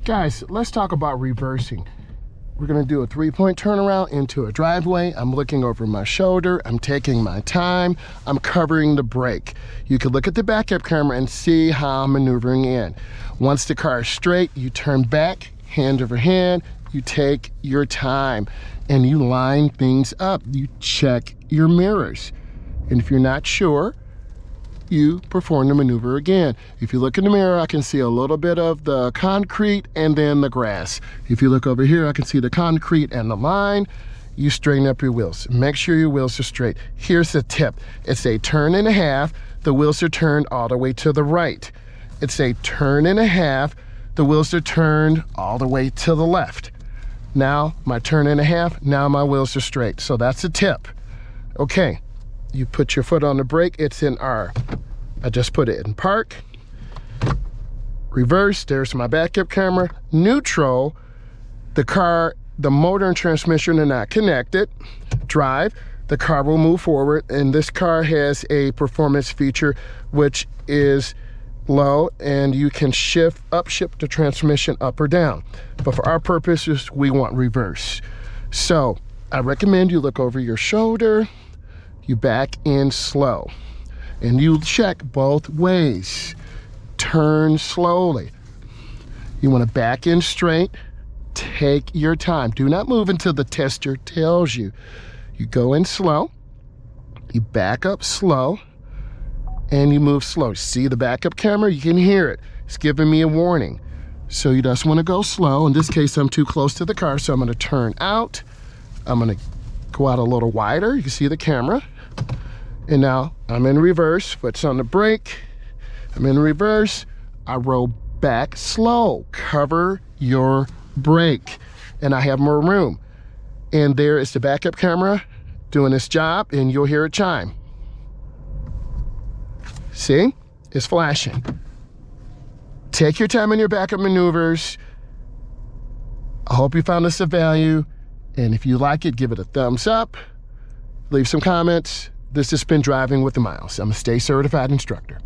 Guys, let's talk about reversing. We're gonna do a 3-point turnaround into a driveway. I'm looking over my shoulder. I'm taking my time. I'm covering the brake. You can look at the backup camera and see how I'm maneuvering in. Once the car is straight, you turn back, hand over hand, you take your time and you line things up. You check your mirrors. And if you're not sure, you perform the maneuver again. If you look in the mirror, I can see a little bit of the concrete and then the grass. If you look over here, I can see the concrete and the line. You straighten up your wheels. Make sure your wheels are straight. Here's the tip. It's a turn and a half. The wheels are turned all the way to the right. It's a turn and a half. The wheels are turned all the way to the left. Now my turn and a half, now my wheels are straight. So that's a tip. Okay. You put your foot on the brake, it's in R. I just put it in park. Reverse, there's my backup camera. Neutral, the motor and transmission are not connected. Drive, the car will move forward, and this car has a performance feature which is low, and you can upshift the transmission up or down. But for our purposes, we want reverse. So I recommend you look over your shoulder. You back in slow and you check both ways. Turn slowly. You want to back in straight. Take your time. Do not move until the tester tells you. You go in slow, you back up slow, and you move slow. See the backup camera? You can hear it. It's giving me a warning. So you just want to go slow. In this case, I'm too close to the car, so I'm going to turn out. I'm going to go out a little wider. You can see the camera. And now I'm in reverse, foot's on the brake. I'm in reverse. I roll back slow. Cover your brake. And I have more room. And there is the backup camera doing its job, and you'll hear it chime. See? It's flashing. Take your time in your backup maneuvers. I hope you found this of value. And if you like it, give it a thumbs up. Leave some comments. This has been Driving with Myles. I'm a Stay Certified instructor.